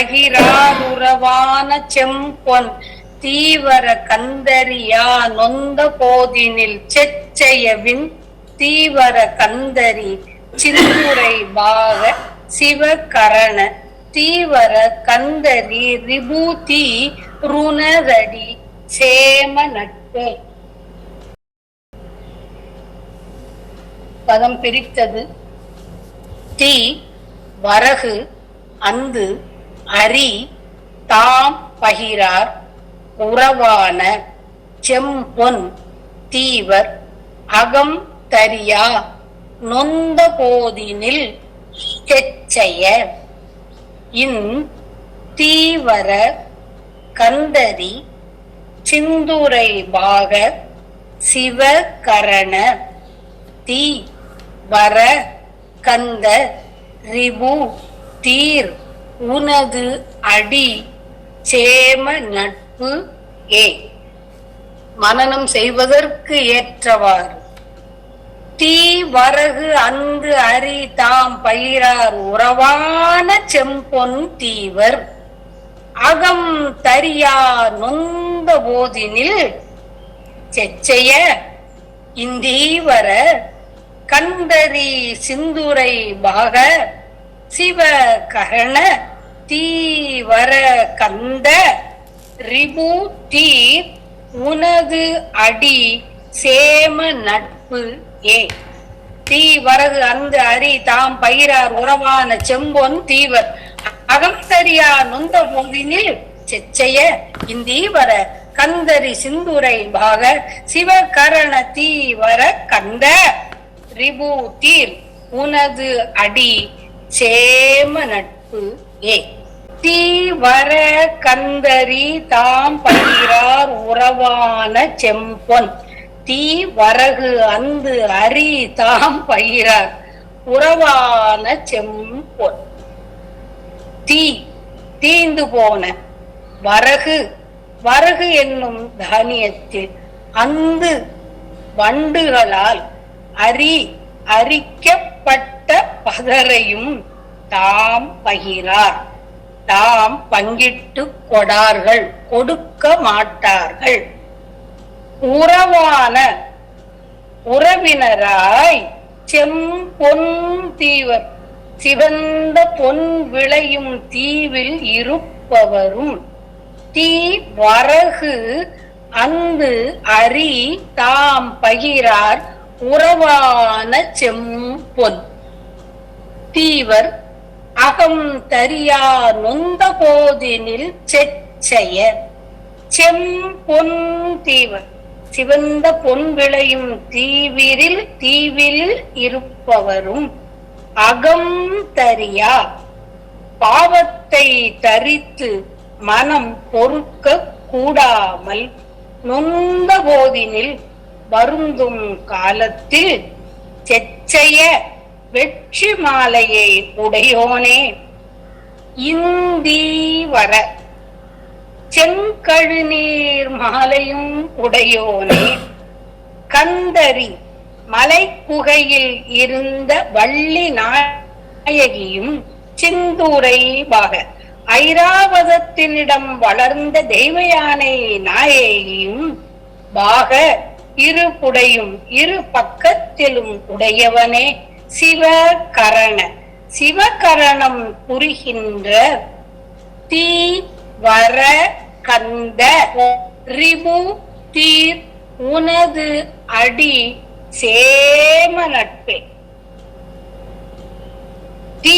பகிராருறவான செம்பொன் தீவர கந்தரியா நொந்த போதினில் செச்சையவின் தீவர கந்தரி சிந்துரை பாக சிவகரண தீவர கந்தரி ரிபூதி ருணரடி சேம நட்பு. பதம் பிரித்தது. தீ வரகு அந்து அரி தாம் பகிரார் உறவான செம்பொன் தீவர் அகம் தரியா நொந்த போதினில் செச்சைய இன் தீவர கந்தரி சிந்துரை பாக சிவகரண தீ வர கந்த ரிபு தீர் உனது அடி சேம நட்பு ஏ. மனனம் செய்வதற்கு ஏற்றவாறு. தீ வரகு அந்து அரி தாம் பயிரார் உறவான செம்பொன் தீவர் அகம் தரியா நொந்த போதினில் செச்சைய இந்தீவர கந்தரி சிந்துரை பாக சிவகரண தீவர கந்த ரிபு தீர் உனது அடி சேம நட்பு ஏ. தீ வரகு அந்த அரி தாம் பயிரார் உறவான செம்பொன் தீவர் அகம் தரியா நொந்த போதினில் செச்சைய இந்தீவர கந்தரி சிந்துரை பாக சிவகரண தீவர கந்த ரிபு தீர் உனது அடி சேம நட்பு ஏ. தீ வர கந்தரி தாம் பயிரார் உறவான செம்பொன் தீ வரகு அந்து அரி தாம் பயிரார் உறவான செம்பொன். தீ தீந்து போன வரகு வரகு என்னும் தானியத்தில் அந்து வண்டுகளால் அரி அரிக்கப்பட்ட பதரையும் தாம் பகிரார் தாம் பங்கிட்டு கொடார்கள் கொடுக்க மாட்டார்கள். உறவான உறவினராய் செம்பொன் தீவர் சிவந்த பொன் விளையும் தீவில் இருப்பவரும் தீ வரகு அந்து அரி தாம் பகிரார் உறவான செம்பொன் தீவர் அகம் தரியா நொந்த போதினில் செச்சைய செம்பொன் தீவர் சிவந்த பொன் விளையும் தீவில் இருப்பவரும் அகம் தரியா பாவத்தை தரித்து மனம் பொறுக்க கூடாமல் நொந்த போதினில் வருந்தும் காலத்தில் செச்சைய வெற்றி மாலையை உடையோனே இந்தீவர செங்கழுநீர் மாலையும் உடையோனே கந்தரி மலை குகையில் இருந்த வள்ளி நாயகியும் சிந்தூரை பாக ஐராவதத்தினிடம் வளர்ந்த தெய்வயானை நாயகியும் பாக இரு புடையும் இரு பக்கத்திலும் உடையவனே சிவகரண சிவகரணம் புரிகின்ற தீ வர கந்த ரிபு தீர் உனது அடி சேம நட்பே. தீ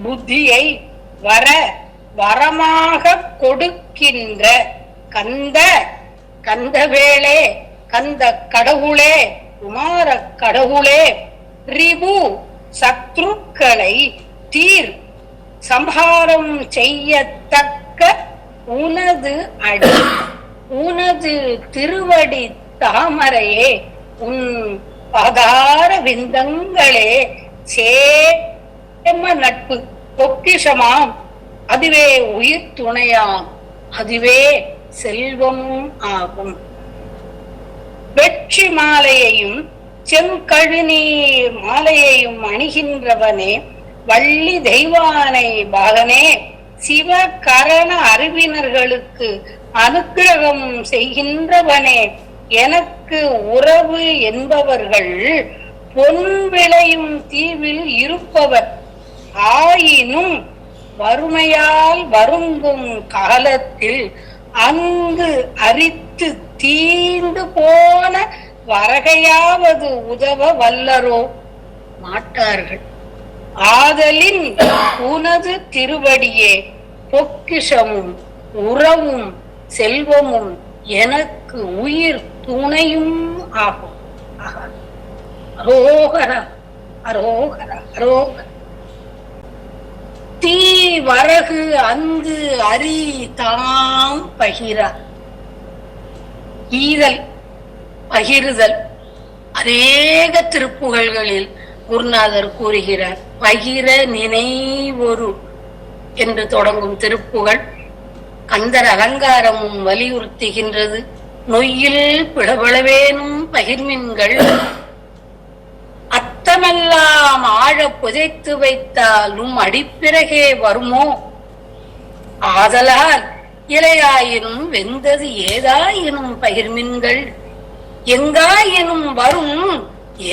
புத்தியை வர வரமாக கொடுக்கின்ற கந்த கந்தவேளே கந்த கடவுளே குமார கடவுளே ரிபு சத்ருக்களை தீர் சம்ஹாரம் செய்யத்தக்க உனது அடி உனது திருவடி தாமரையே உன் பாதார விந்தங்களே சேம நட்பு பொக்கிஷமாம் அதுவே உயிர் துணையாம் அதுவே செல்வம் ஆகும். வெற்றி மாலையையும் செங்கழுநீர் மாலையையும் அணிகின்றவனே வள்ளி தெய்வானை பாகனே சிவ கரண அறிவினர்களுக்கு அனுக்கிரகம் செய்கின்றவனே எனக்கு உறவு என்பவர்கள் பொன் விளையும் தீவில் இருப்பவர். ஆயினும் வறுமையால் வருந்தும் காலத்தில் அங்கு அரித்து தீந்து போன வரகையாவது உதவ வல்லரோ? மாட்டார்கள். ஆதலின் உனது திருவடியே பொக்கிஷமும் உறவும் செல்வமும் எனக்கு உயிர் துணையும் ஆகும். அரோகர அரோகர அரோகர. தீ வரகு அங்கு அரி தாம் பகிர. ஈதல் பகிர்தல் அநேக திருப்புகழ்களில் குருநாதர் கூறுகிறார். பகிர நினைவொரு என்று தொடங்கும் திருப்புகழ் கந்தர் அலங்காரமும் வலியுறுத்துகின்றது. நொய்யில் பிளவளவேனும் பகிர்மின்கள் அத்தமெல்லாம் ஆழ புதைத்து வைத்தாலும் அடிப்பிறகே வருமோ? ஆதலால் இலையாயினும் வெந்தது ஏதாயினும் பகிர்மின்கள் எங்காயினும் வரும்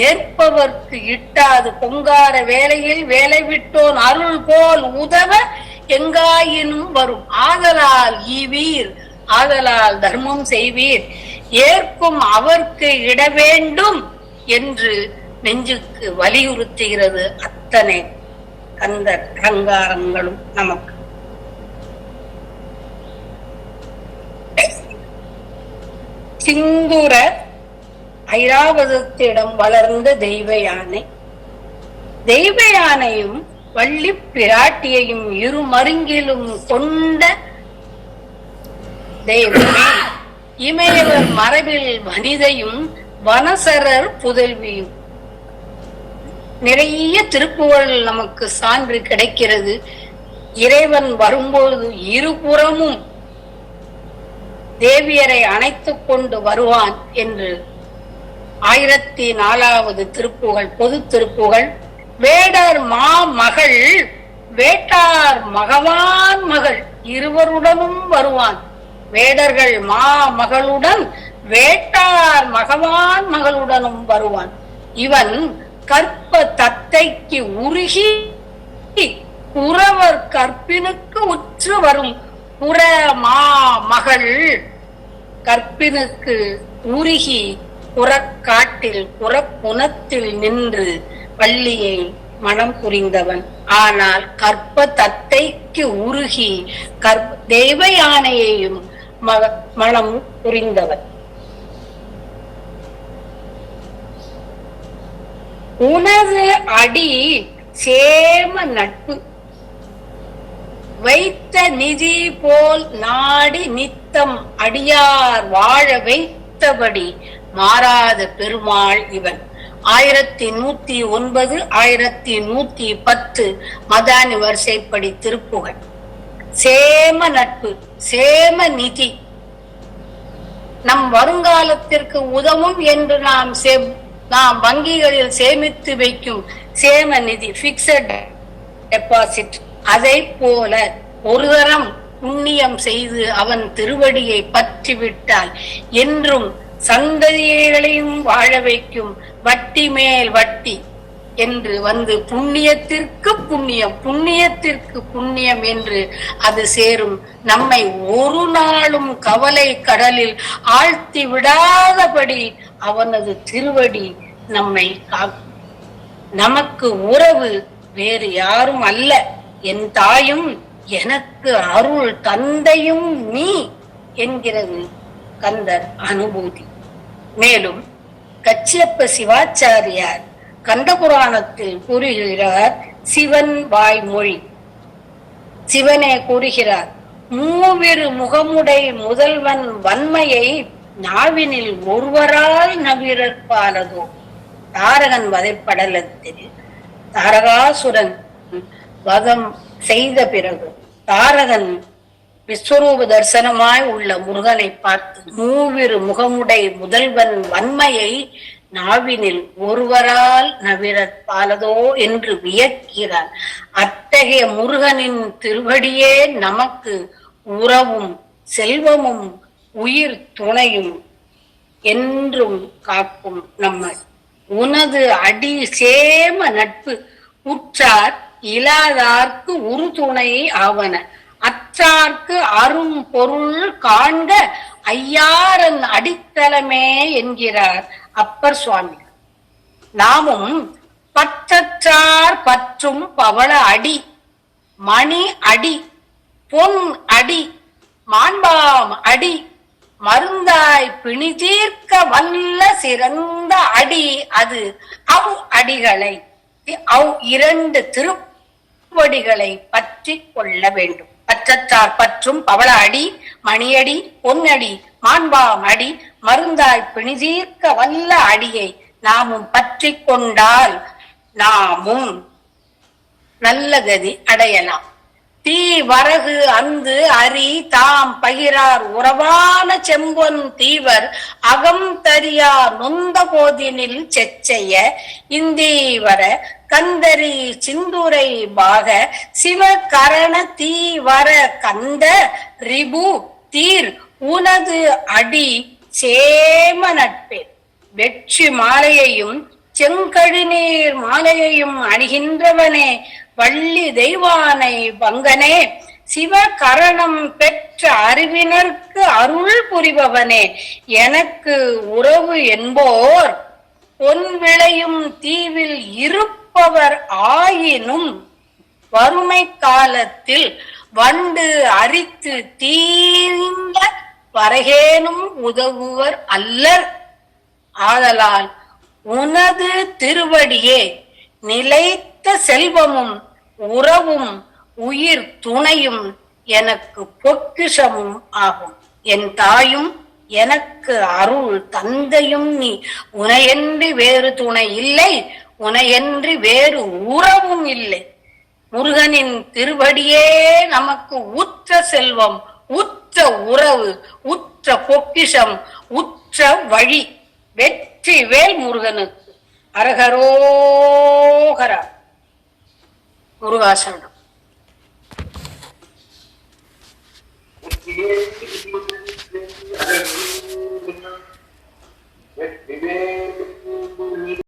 ஏற்பவர்க்கு இட்டாது பொங்கார வேலையில் வேலை விட்டோன் அருள் போல் உதவ எங்காயினும் வரும். ஆதலால் ஈவீர், ஆதலால் தர்மம் செய்வீர், ஏற்கும் அவர்க்கு இட வேண்டும் என்று நெஞ்சுக்கு வலியுறுத்துகிறது அத்தனை கந்தர் அலங்காரங்களும் நமக்கு. சிந்துர ஐராவதத்திடம் வளர்ந்த தெய்வ யானை. தெய்வ யானையும் வள்ளி பிராட்டியையும் இரு மருங்கிலும் கொண்ட தெய்வமே. இமயவர் மரபில் வனிதையும் வனசரர் புதல்வியும். நிறைய திருப்புகழ் நமக்கு சான்று கிடைக்கிறது. இறைவன் வரும்போது இருபுறமும் தேவியரை அணைத்துக் கொண்டு வருவான் என்று 1004வது திருப்புகழ், பொது திருப்புகழ். வேடர் மகள் வேட்டார் மகவான் மகள் இருவருடனும் வருவான். வேடர்கள் மகளுடன் வேட்டார் மகவான் மகளுடனும் வருவான். இவன் கற்ப தத்தைக்கு உருகி புறவர் கற்பினுக்கு உற்று வரும். புற மகள் கற்பினுக்கு உருகி புறக்காட்டில் புறப்புனத்தில் நின்று வள்ளியை மனம் புரிந்தவன். ஆனால் கற்ப தத்தைக்கு உருகி தெய்வ யானையையும் மனம் புரிந்தவன். உனது அடி சேம நட்பு வைத்த நிதி போல் நாடி நித்தம் அடியார் வாழ வைத்தபடி மாறாத பெருமாள் இவன். 1109 1110 மதானி வரிசைப்படி திருப்புகழ். சேம நட்பு, சேம நிதி, நம் வருங்காலத்திற்கு உதவும் என்று நாம் வங்கிகளில் சேமித்து வைக்கும் சேம நிதி, பிக்சட் டெபாசிட். அதை போல ஒரு தரம் புண்ணியம் செய்து அவன் திருவடியை பற்றிவிட்டால் என்றும் சந்ததிகளையும் வாழ வைக்கும் வட்டி மேல் வட்டி என்று வந்து புண்ணியத்திற்கு புண்ணியம், புண்ணியத்திற்கு புண்ணியம் என்று அது சேரும். நம்மை ஒரு நாளும் கவலை கடலில் ஆழ்த்தி விடாதபடி அவனது திருவடி நம்மை காக்கும். நமக்கு உறவு வேறு யாரும் அல்ல, என் தாயும் எனக்கு அருள் தந்தையும் நீ என்கிறது கந்தர் அனுபூதி. மேலும் கச்சியப்ப சிவாச்சாரியார் கந்த புராணத்தில் கூறுகிறார். சிவன் வாய்மொழி, சிவனே கூறுகிறார், மூவிரு முகமுடை முதல்வன் வன்மையை நாவினில் ஒருவரால் நவிரற்பாலதோ. தாரகன் வதைப்படலத்தில் தாரகாசுரன் வதம் செய்த பிறகு தாரகன் விஸ்வரூப தரிசனமாய் உள்ள முருகனை பார்த்து மூவிரு முகமுடை முதல்வன் வன்மையை நாவினில் ஒருவரால் நவிரற்பாலதோ என்று வியக்கிறார். அத்தகைய முருகனின் திருவடியே நமக்கு உறவும் செல்வமும் உயிர் துணையும் என்றும் காக்கும் நம்மை. உனது அடி சேம நட்பு உற்றார் இலாதார்க்கு உறுதுணை ஆவன, அற்றார்க்கு அரும் பொருள் காண்க ஐயாரன் அடித்தளமே என்கிறார் அப்பர் சுவாமி. நாமும் பற்றற்றார் பற்றும் பவள அடி, மணி அடி, பொன் அடி, மாண்பாம் அடி, மருந்தாய் பிணி தீர்க்க வல்ல சிறந்த அடி அது அவ் அடிகளை, அவ் இரண்டு திருவடிகளை பற்றி கொள்ள வேண்டும். பற்றற்றார் பற்றும் பவள அடி, மணியடி, பொன்னடி, மாண்பாம் அடி, மருந்தாய் பிணி தீர்க்க வல்ல அடியை நாமும் பற்றி கொண்டால் நாமும் நல்ல கதி அடையலாம். தீ வரகு அந்து அரி தாம் பகிரார் உறவான செம்பொன் தீவர் அகம் தரியா நொந்த போதினில் செச்செய்ய இந்தீவர கந்தரி சிந்துரை பாக சிவகரண தீவர கந்த ரிபு தீர் உனது அடி சேம நட்பே. வெற்றி மாலையையும் செங்கழிநீர் மாலையையும் அணிகின்றவனே, வள்ளி தெய்வானை பங்கனே, சிவகரணம் பெற்ற அறிவினர்க்கு அருள் புரிபவனே, எனக்கு உறவு என்போர் பொன் விளையும் தீவில் இருப்பவர் ஆயினும் வறுமை காலத்தில் வண்டு அரித்து தீந்த வரகேனும் உதவுவர் அல்லர். ஆதலால் உனது திருவடியே நிலைத்த செல்வமும் உறவும் உயிர் துணையும் எனக்கு பொக்கிஷமும் ஆகும். என் தாயும் எனக்கு அருள் தந்தையும் நீ. உனையன்றி வேறு துணை இல்லை, உனையன்றி வேறு உறவும் இல்லை. முருகனின் திருவடியே நமக்கு உற்ற செல்வம், உற்ற உறவு, உற்ற பொக்கிஷம், உற்ற வழி. வெற்றி வேல் முருகனுக்கு. அரகரோகரா. முருகாசனம்.